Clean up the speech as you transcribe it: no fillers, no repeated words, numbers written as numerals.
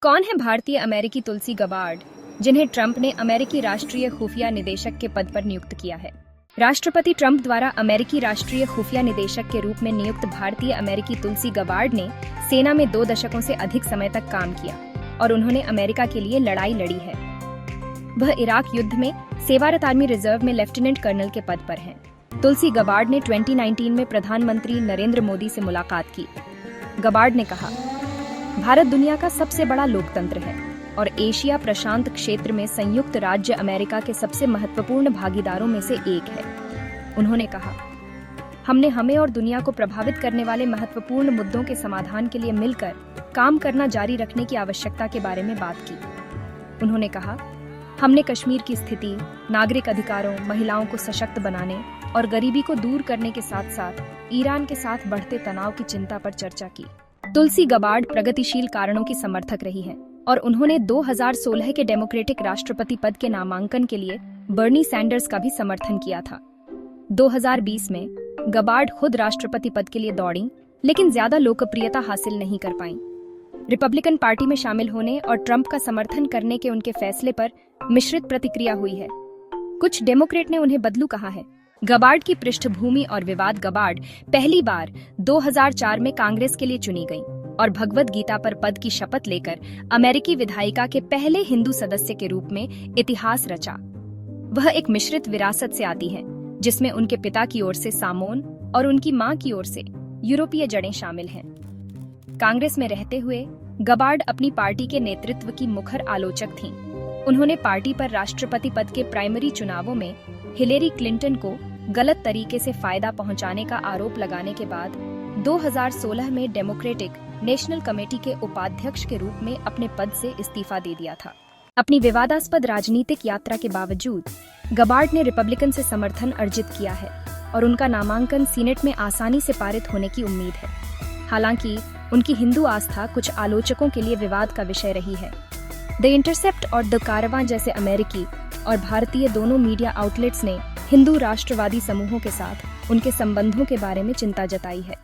कौन है भारतीय अमेरिकी तुलसी गबार्ड, जिन्हें ट्रंप ने अमेरिकी राष्ट्रीय खुफिया निदेशक के पद पर नियुक्त किया है? राष्ट्रपति ट्रंप द्वारा अमेरिकी राष्ट्रीय खुफिया निदेशक के रूप में नियुक्त भारतीय अमेरिकी तुलसी गबार्ड ने सेना में 2 दशकों से अधिक समय तक काम किया और उन्होंने अमेरिका के लिए लड़ाई लड़ी है। वह इराक युद्ध में सेवारत आर्मी रिजर्व में लेफ्टिनेंट कर्नल के पद पर हैं। तुलसी गबार्ड ने 2019 में प्रधानमंत्री नरेंद्र मोदी से मुलाकात की। गबार्ड ने कहा, भारत दुनिया का सबसे बड़ा लोकतंत्र है और एशिया प्रशांत क्षेत्र में संयुक्त राज्य अमेरिका के सबसे महत्वपूर्ण भागीदारों में से एक है। उन्होंने कहा, हमने हमें और दुनिया को प्रभावित करने वाले महत्वपूर्ण मुद्दों के समाधान के लिए मिलकर काम करना जारी रखने की आवश्यकता के बारे में बात की। उन्होंने कहा, हमने कश्मीर की स्थिति, नागरिक अधिकारों, महिलाओं को सशक्त बनाने और गरीबी को दूर करने के साथ साथ ईरान के साथ बढ़ते तनाव की चिंता पर चर्चा की। तुलसी गबार्ड प्रगतिशील कारणों की समर्थक रही हैं और उन्होंने 2016 के डेमोक्रेटिक राष्ट्रपति पद के नामांकन के लिए बर्नी सैंडर्स का भी समर्थन किया था। 2020 में गबार्ड खुद राष्ट्रपति पद के लिए दौड़ी, लेकिन ज्यादा लोकप्रियता हासिल नहीं कर पाईं। रिपब्लिकन पार्टी में शामिल होने और ट्रंप का समर्थन करने के उनके फैसले पर मिश्रित प्रतिक्रिया हुई है। कुछ डेमोक्रेट ने उन्हें बदलू कहा है। गबार्ड की पृष्ठभूमि और विवाद। गबार्ड पहली बार 2004 में कांग्रेस के लिए चुनी गई और भगवद गीता पर पद की शपथ लेकर अमेरिकी विधायिका के पहले हिंदू सदस्य के रूप में इतिहास रचा। वह एक मिश्रित विरासत से आती है, जिसमें उनके पिता की ओर से सामोन और उनकी मां की ओर से यूरोपीय जड़ें शामिल हैं। कांग्रेस में रहते हुए गबार्ड अपनी पार्टी के नेतृत्व की मुखर आलोचक थीं। उन्होंने पार्टी पर राष्ट्रपति पद के प्राइमरी चुनावों में हिलेरी क्लिंटन को गलत तरीके से फायदा पहुंचाने का आरोप लगाने के बाद 2016 में डेमोक्रेटिक नेशनल कमेटी के उपाध्यक्ष के रूप में अपने पद से इस्तीफा दे दिया था। अपनी विवादास्पद राजनीतिक यात्रा के बावजूद गबार्ड ने रिपब्लिकन से समर्थन अर्जित किया है और उनका नामांकन सीनेट में आसानी से पारित होने की उम्मीद है। हालांकि उनकी हिंदू आस्था कुछ आलोचकों के लिए विवाद का विषय रही है। द इंटरसेप्ट और द कारवां जैसे अमेरिकी और भारतीय दोनों मीडिया आउटलेट्स ने हिंदू राष्ट्रवादी समूहों के साथ उनके संबंधों के बारे में चिंता जताई है।